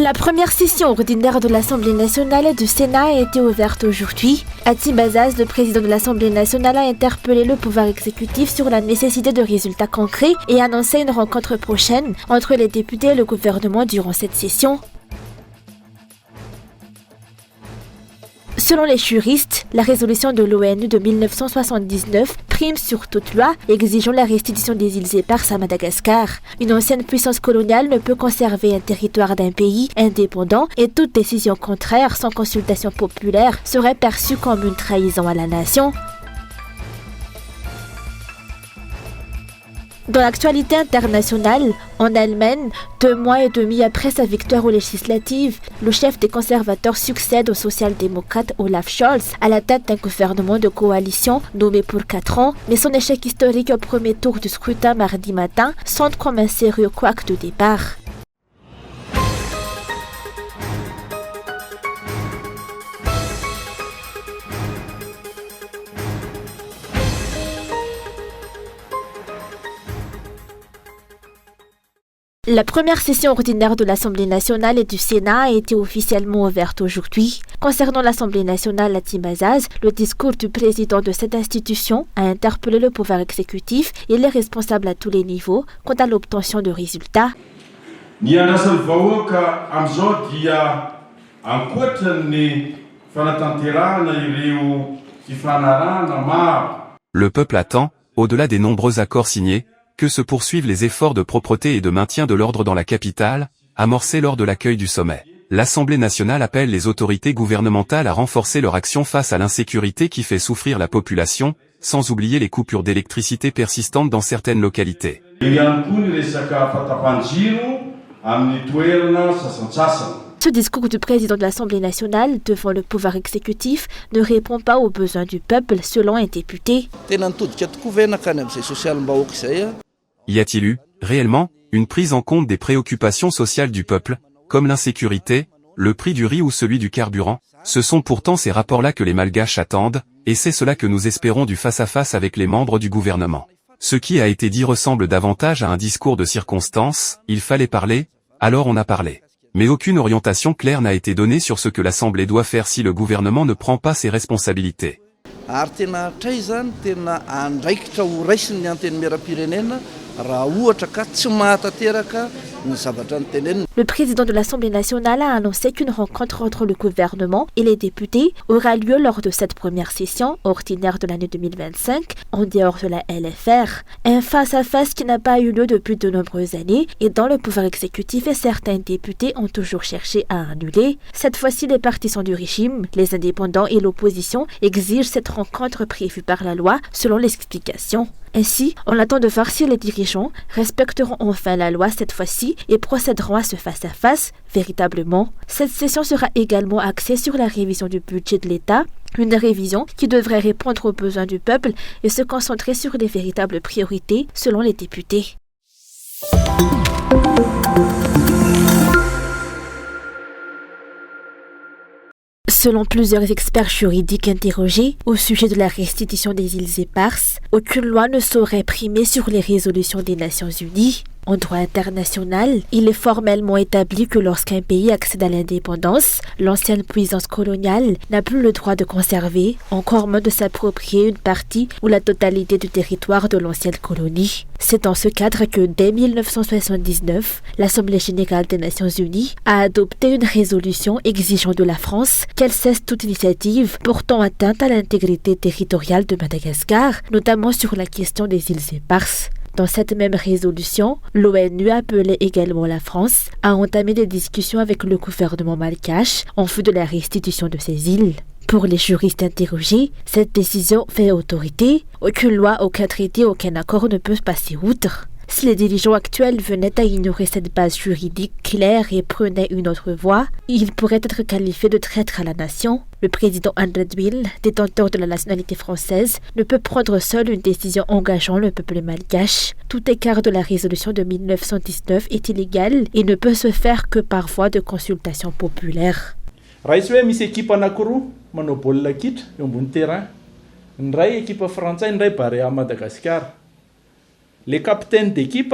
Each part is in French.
La première session ordinaire de l'Assemblée nationale et du Sénat a été ouverte aujourd'hui. Ati Bazaz, le président de l'Assemblée nationale, a interpellé le pouvoir exécutif sur la nécessité de résultats concrets et annoncé une rencontre prochaine entre les députés et le gouvernement durant cette session. Selon les juristes, la résolution de l'ONU de 1979 prime sur toute loi exigeant la restitution des îles éparses à Madagascar. Une ancienne puissance coloniale ne peut conserver un territoire d'un pays indépendant et toute décision contraire sans consultation populaire serait perçue comme une trahison à la nation. Dans l'actualité internationale, en Allemagne, 2 mois et demi après sa victoire aux législatives, le chef des conservateurs succède au social-démocrate Olaf Scholz à la tête d'un gouvernement de coalition nommé pour 4 ans, mais son échec historique au premier tour du scrutin mardi matin sonne comme un sérieux couac de départ. La première session ordinaire de l'Assemblée nationale et du Sénat a été officiellement ouverte aujourd'hui. Concernant l'Assemblée nationale, Ati Bazaz, le discours du président de cette institution a interpellé le pouvoir exécutif et les responsables à tous les niveaux quant à l'obtention de résultats. Le peuple attend, au-delà des nombreux accords signés, que se poursuivent les efforts de propreté et de maintien de l'ordre dans la capitale, amorcés lors de l'accueil du sommet. L'Assemblée nationale appelle les autorités gouvernementales à renforcer leur action face à l'insécurité qui fait souffrir la population, sans oublier les coupures d'électricité persistantes dans certaines localités. Ce discours du président de l'Assemblée nationale devant le pouvoir exécutif ne répond pas aux besoins du peuple, selon un député. Y a-t-il eu, réellement, une prise en compte des préoccupations sociales du peuple, comme l'insécurité, le prix du riz ou celui du carburant? Ce sont pourtant ces rapports-là que les Malgaches attendent, et c'est cela que nous espérons du face-à-face avec les membres du gouvernement. Ce qui a été dit ressemble davantage à un discours de circonstance, il fallait parler, alors on a parlé. Mais aucune orientation claire n'a été donnée sur ce que l'Assemblée doit faire si le gouvernement ne prend pas ses responsabilités. Le président de l'Assemblée nationale a annoncé qu'une rencontre entre le gouvernement et les députés aura lieu lors de cette première session ordinaire de l'année 2025, en dehors de la LFR. Un face-à-face qui n'a pas eu lieu depuis de nombreuses années et dont le pouvoir exécutif et certains députés ont toujours cherché à annuler. Cette fois-ci, les partisans du régime, les indépendants et l'opposition exigent cette rencontre prévue par la loi selon l'explication. Ainsi, on attend de voir si les dirigeants respecteront enfin la loi cette fois-ci et procéderont à ce face-à-face véritablement. Cette session sera également axée sur la révision du budget de l'État, une révision qui devrait répondre aux besoins du peuple et se concentrer sur les véritables priorités selon les députés. Selon plusieurs experts juridiques interrogés au sujet de la restitution des îles éparses, aucune loi ne saurait primer sur les résolutions des Nations Unies. En droit international, il est formellement établi que lorsqu'un pays accède à l'indépendance, l'ancienne puissance coloniale n'a plus le droit de conserver, encore moins de s'approprier une partie ou la totalité du territoire de l'ancienne colonie. C'est dans ce cadre que, dès 1979, l'Assemblée générale des Nations unies a adopté une résolution exigeant de la France qu'elle cesse toute initiative portant atteinte à l'intégrité territoriale de Madagascar, notamment sur la question des îles éparses. Dans cette même résolution, l'ONU appelait également la France à entamer des discussions avec le gouvernement malgache en vue de la restitution de ces îles. Pour les juristes interrogés, cette décision fait autorité. Aucune loi, aucun traité, aucun accord ne peut passer outre. Si les dirigeants actuels venaient à ignorer cette base juridique claire et prenaient une autre voie, ils pourraient être qualifiés de traîtres à la nation. Le président André Duil, détenteur de la nationalité française, ne peut prendre seul une décision engageant le peuple malgache. Tout écart de la résolution de 1919 est illégal et ne peut se faire que par voie de consultation populaire. Misy équipe anankiroa manao baolina kitra eo ambony terrain. Ny ray équipe frantsay, ny ray barré à Madagascar. Le capitaine d'équipe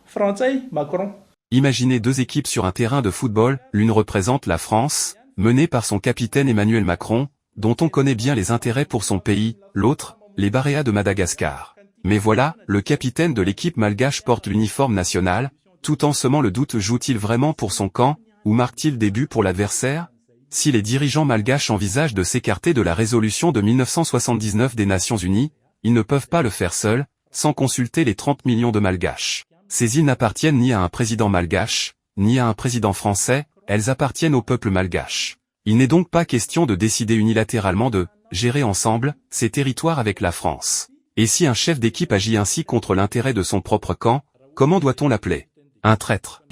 frantsay Macron. Imaginez deux équipes sur un terrain de football, l'une représente la France, menée par son capitaine Emmanuel Macron, dont on connaît bien les intérêts pour son pays, l'autre, les Baréas de Madagascar. Mais voilà, le capitaine de l'équipe malgache porte l'uniforme national, tout en semant le doute, joue-t-il vraiment pour son camp, ou marque-t-il des buts pour l'adversaire? Si les dirigeants malgaches envisagent de s'écarter de la résolution de 1979 des Nations Unies, ils ne peuvent pas le faire seuls, sans consulter les 30 millions de malgaches. Ces îles n'appartiennent ni à un président malgache, ni à un président français, elles appartiennent au peuple malgache. Il n'est donc pas question de décider unilatéralement de gérer ensemble ces territoires avec la France. Et si un chef d'équipe agit ainsi contre l'intérêt de son propre camp, comment doit-on l'appeler? Un traître.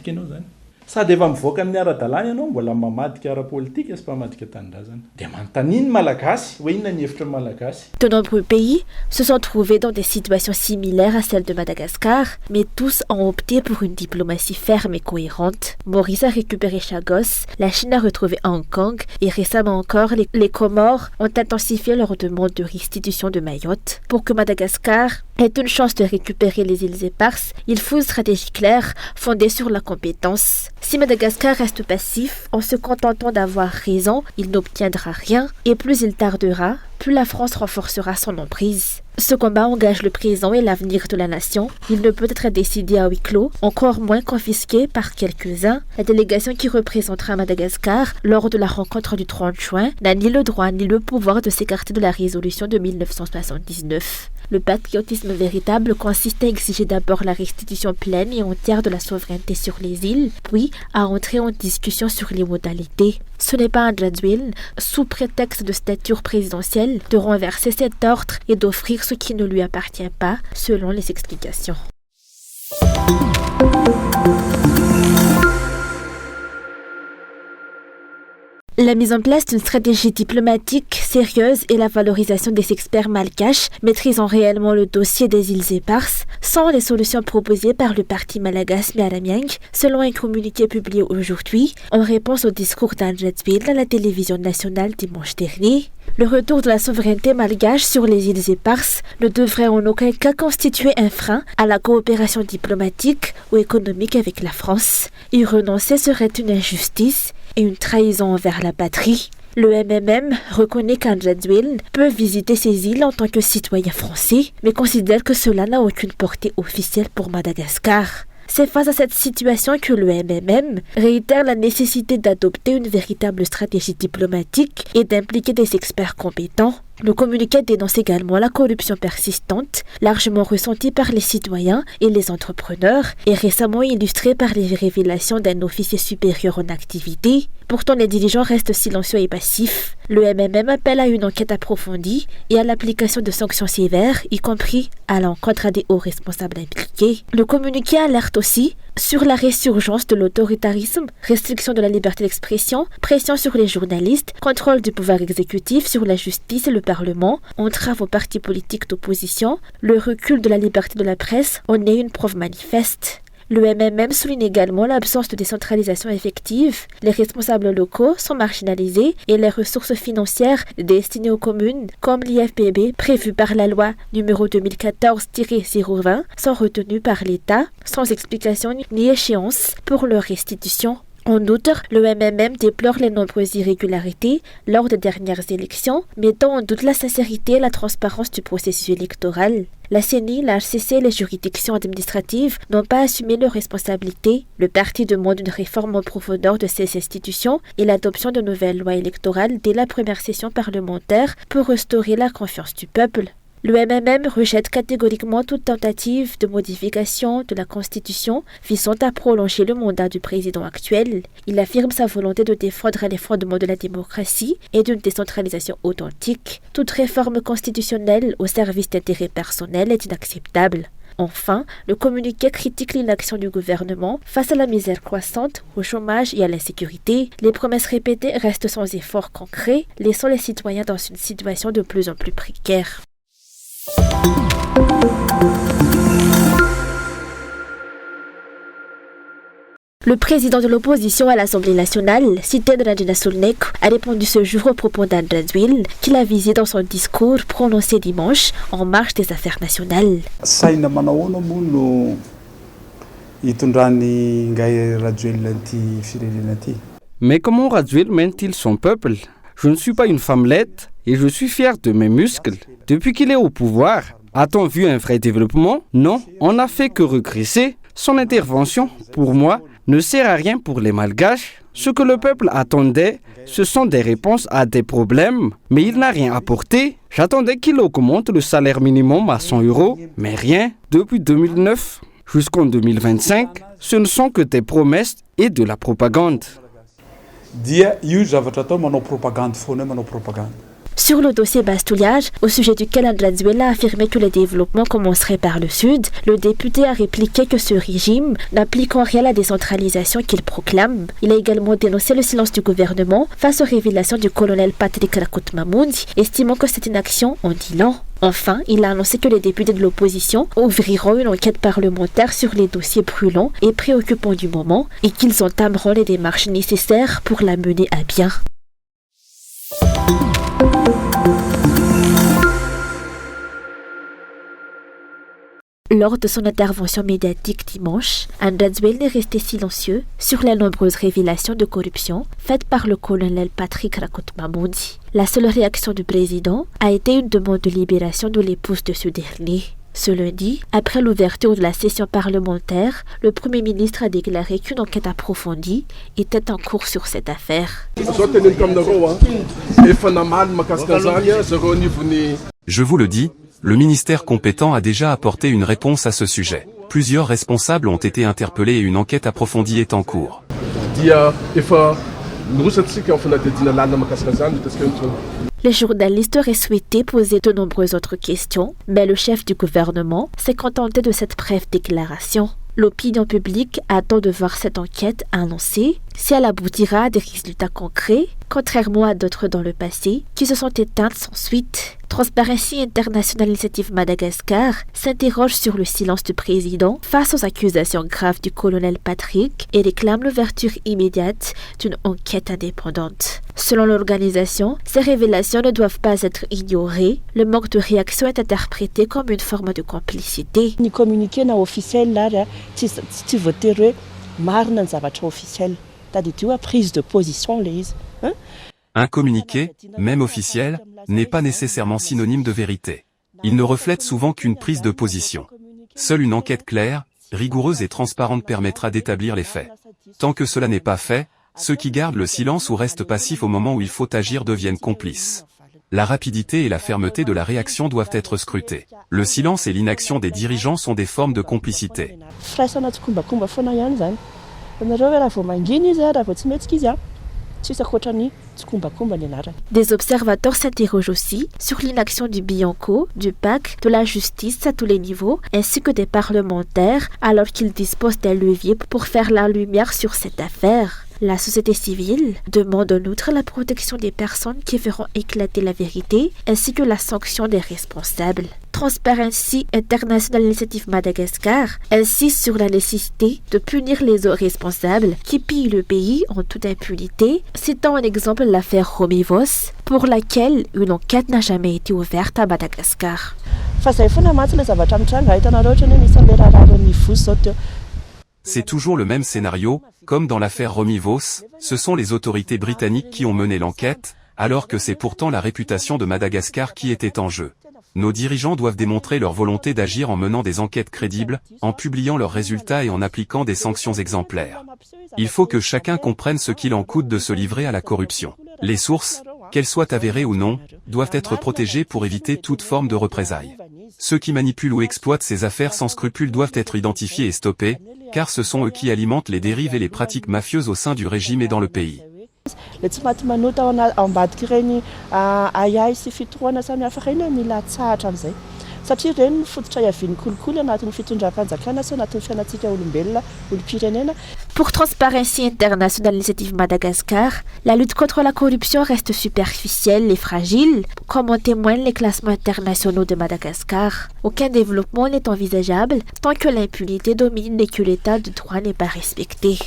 Sady efa mivoaka amin'ny ara-dalàna ianao mbola mamadika ara-politika sy mpamadika tanindrazana dia manontaniany malagasy hoe inona ny hevitra malagasy. De nombreux pays se sont trouvés dans des situations similaires à celle de Madagascar, mais tous ont opté pour une diplomatie ferme et cohérente. Maurice a récupéré Chagos, la Chine a retrouvé Hong Kong et récemment encore les Comores ont intensifié leur demande de restitution de Mayotte. Pour que Madagascar ait une chance de récupérer les îles éparses, il faut une stratégie claire fondée sur la compétence. Si Madagascar reste passif, en se contentant d'avoir raison, il n'obtiendra rien, et plus il tardera, plus la France renforcera son emprise. Ce combat engage le présent et l'avenir de la nation. Il ne peut être décidé à huis clos, encore moins confisqué par quelques-uns. La délégation qui représentera Madagascar lors de la rencontre du 30 juin n'a ni le droit ni le pouvoir de s'écarter de la résolution de 1979. Le patriotisme véritable consiste à exiger d'abord la restitution pleine et entière de la souveraineté sur les îles, puis à entrer en discussion sur les modalités. Ce n'est pas un Jadwin, sous prétexte de stature présidentielle, de renverser cet ordre et d'offrir ce qui ne lui appartient pas, selon les explications. La mise en place d'une stratégie diplomatique sérieuse et la valorisation des experts malgaches maîtrisant réellement le dossier des îles éparses sont les solutions proposées par le parti Malagas Miaramiang, selon un communiqué publié aujourd'hui en réponse au discours d'Anjadwil à la télévision nationale dimanche dernier. Le retour de la souveraineté malgache sur les îles éparses ne devrait en aucun cas constituer un frein à la coopération diplomatique ou économique avec la France. Y renoncer serait une injustice et une trahison envers la patrie. Le MMM reconnaît qu'Anjadwil peut visiter ces îles en tant que citoyen français, mais considère que cela n'a aucune portée officielle pour Madagascar. C'est face à cette situation que le MMM réitère la nécessité d'adopter une véritable stratégie diplomatique et d'impliquer des experts compétents. Le communiqué dénonce également la corruption persistante, largement ressentie par les citoyens et les entrepreneurs, et récemment illustrée par les révélations d'un officier supérieur en activité. Pourtant, les dirigeants restent silencieux et passifs. Le MMM appelle à une enquête approfondie et à l'application de sanctions sévères, y compris à l'encontre des hauts responsables impliqués. Le communiqué alerte aussi sur la résurgence de l'autoritarisme, restriction de la liberté d'expression, pression sur les journalistes, contrôle du pouvoir exécutif sur la justice et le Parlement, entrave aux partis politiques d'opposition, le recul de la liberté de la presse en est une preuve manifeste. Le MMM souligne également l'absence de décentralisation effective. Les responsables locaux sont marginalisés et les ressources financières destinées aux communes, comme l'IFPB, prévues par la loi numéro 2014-020, sont retenues par l'État, sans explication ni échéance pour leur restitution. En outre, le MMM déplore les nombreuses irrégularités lors des dernières élections, mettant en doute la sincérité et la transparence du processus électoral. La CENI, la HCC et les juridictions administratives n'ont pas assumé leurs responsabilités. Le parti demande une réforme en profondeur de ces institutions et l'adoption de nouvelles lois électorales dès la première session parlementaire pour restaurer la confiance du peuple. Le MMM rejette catégoriquement toute tentative de modification de la Constitution visant à prolonger le mandat du président actuel. Il affirme sa volonté de défendre les fondements de la démocratie et d'une décentralisation authentique. Toute réforme constitutionnelle au service d'intérêts personnels est inacceptable. Enfin, le communiqué critique l'inaction du gouvernement face à la misère croissante, au chômage et à l'insécurité. Les promesses répétées restent sans effort concret, laissant les citoyens dans une situation de plus en plus précaire. Le président de l'opposition à l'Assemblée nationale, Sité de Nadina Solnek, a répondu ce jour aux propos d'Anjadwil qu'il a visé dans son discours prononcé dimanche en marge des affaires nationales. Mais comment Radziwiłł mène-t-il son peuple? Je ne suis pas une femmelette et je suis fier de mes muscles. Depuis qu'il est au pouvoir, a-t-on vu un vrai développement? Non, on n'a fait que regresser. Son intervention, pour moi, ne sert à rien pour les Malgaches. Ce que le peuple attendait, ce sont des réponses à des problèmes, mais il n'a rien apporté. J'attendais qu'il augmente le salaire minimum à 100 €, mais rien. Depuis 2009 jusqu'en 2025, ce ne sont que des promesses et de la propagande. Sur le dossier bastouillage, au sujet duquel Radziwiłł a affirmé que les développements commenceraient par le sud, le député a répliqué que ce régime n'applique en rien la décentralisation qu'il proclame. Il a également dénoncé le silence du gouvernement face aux révélations du colonel Patrick Rakotmamundi, estimant que c'est une action en dit long. Enfin, il a annoncé que les députés de l'opposition ouvriront une enquête parlementaire sur les dossiers brûlants et préoccupants du moment et qu'ils entameront les démarches nécessaires pour la mener à bien. Lors de son intervention médiatique dimanche, Radziwiłł est resté silencieux sur les nombreuses révélations de corruption faites par le colonel Patrick Rakotmamundi. La seule réaction du président a été une demande de libération de l'épouse de ce dernier. Ce lundi, après l'ouverture de la session parlementaire, le Premier ministre a déclaré qu'une enquête approfondie était en cours sur cette affaire. Je vous le dis, le ministère compétent a déjà apporté une réponse à ce sujet. Plusieurs responsables ont été interpellés et une enquête approfondie est en cours. Les journalistes auraient souhaité poser de nombreuses autres questions, mais le chef du gouvernement s'est contenté de cette brève déclaration. L'opinion publique attend de voir cette enquête annoncée, si elle aboutira à des résultats concrets, contrairement à d'autres dans le passé qui se sont éteintes sans suite. Transparency International Initiative Madagascar s'interroge sur le silence du président face aux accusations graves du colonel Patrick et réclame l'ouverture immédiate d'une enquête indépendante. Selon l'organisation, ces révélations ne doivent pas être ignorées. Le manque de réaction est interprété comme une forme de complicité. Un communiqué, même officiel, n'est pas nécessairement synonyme de vérité. Il ne reflète souvent qu'une prise de position. Seule une enquête claire, rigoureuse et transparente permettra d'établir les faits. Tant que cela n'est pas fait, ceux qui gardent le silence ou restent passifs au moment où il faut agir deviennent complices. La rapidité et la fermeté de la réaction doivent être scrutées. Le silence et l'inaction des dirigeants sont des formes de complicité. Des observateurs s'interrogent aussi sur l'inaction du Bianco, du PAC, de la justice à tous les niveaux, ainsi que des parlementaires, alors qu'ils disposent des leviers pour faire la lumière sur cette affaire. La société civile demande en outre la protection des personnes qui feront éclater la vérité, ainsi que la sanction des responsables. Transparency International Initiative Madagascar insiste sur la nécessité de punir les responsables qui pillent le pays en toute impunité, citant en exemple l'affaire Romivos, pour laquelle une enquête n'a jamais été ouverte à Madagascar. C'est toujours le même scénario, comme dans l'affaire Romivos, ce sont les autorités britanniques qui ont mené l'enquête, alors que c'est pourtant la réputation de Madagascar qui était en jeu. Nos dirigeants doivent démontrer leur volonté d'agir en menant des enquêtes crédibles, en publiant leurs résultats et en appliquant des sanctions exemplaires. Il faut que chacun comprenne ce qu'il en coûte de se livrer à la corruption. Les sources, qu'elles soient avérées ou non, doivent être protégées pour éviter toute forme de représailles. Ceux qui manipulent ou exploitent ces affaires sans scrupules doivent être identifiés et stoppés, car ce sont eux qui alimentent les dérives et les pratiques mafieuses au sein du régime et dans le pays. Pour Transparency International Initiative Madagascar, la lutte contre la corruption reste superficielle et fragile, comme en témoignent les classements internationaux de Madagascar. Aucun développement n'est envisageable tant que l'impunité domine et que l'état de droit n'est pas respecté.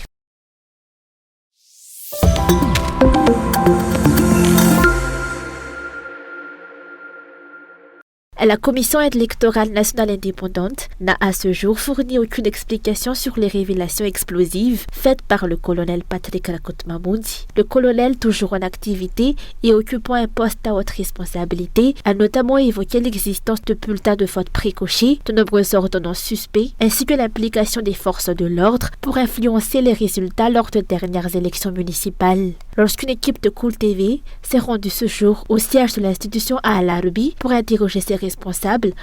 La Commission électorale nationale indépendante n'a à ce jour fourni aucune explication sur les révélations explosives faites par le colonel Patrick Rakot-Mamoudi. Le colonel, toujours en activité et occupant un poste à haute responsabilité, a notamment évoqué l'existence de bulletins de vote précochés, de nombreuses ordonnances suspects, ainsi que l'implication des forces de l'ordre pour influencer les résultats lors de dernières élections municipales. Lorsqu'une équipe de Cool TV s'est rendue ce jour au siège de l'institution à Al-Arabi pour interroger ses responsables,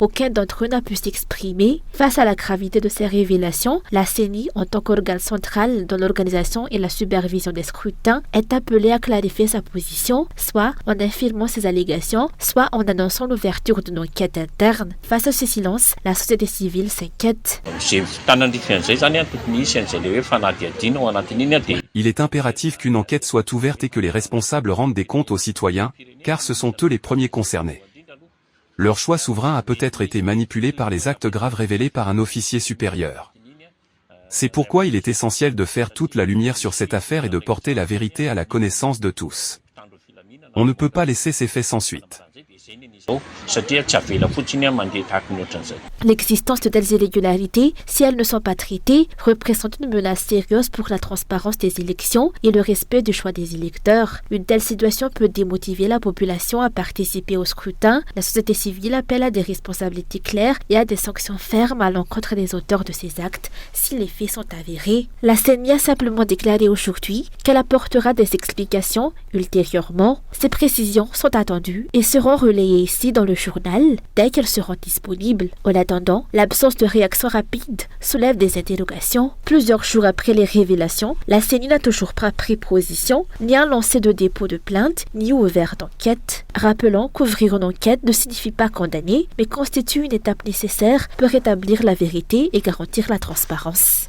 aucun d'entre eux n'a pu s'exprimer. Face à la gravité de ces révélations, la CENI, en tant qu'organe central dans l'organisation et la supervision des scrutins, est appelée à clarifier sa position, soit en affirmant ses allégations, soit en annonçant l'ouverture d'une enquête interne. Face à ce silence, la société civile s'inquiète. Il est impératif qu'une enquête soit ouverte et que les responsables rendent des comptes aux citoyens, car ce sont eux les premiers concernés. Leur choix souverain a peut-être été manipulé par les actes graves révélés par un officier supérieur. C'est pourquoi il est essentiel de faire toute la lumière sur cette affaire et de porter la vérité à la connaissance de tous. On ne peut pas laisser ces faits sans suite. L'existence de telles irrégularités, si elles ne sont pas traitées, représente une menace sérieuse pour la transparence des élections et le respect du choix des électeurs. Une telle situation peut démotiver la population à participer au scrutin. La société civile appelle à des responsabilités claires et à des sanctions fermes à l'encontre des auteurs de ces actes si les faits sont avérés. La CENI a simplement déclaré aujourd'hui qu'elle apportera des explications ultérieurement. Ces précisions sont attendues et seront relayées ici dans le journal dès qu'elles seront disponibles. En attendant, l'absence de réaction rapide soulève des interrogations. Plusieurs jours après les révélations, la CENI n'a toujours pas pris position, ni a lancé de dépôt de plainte, ni ouvert d'enquête. Rappelons qu'ouvrir une enquête ne signifie pas condamner, mais constitue une étape nécessaire pour rétablir la vérité et garantir la transparence.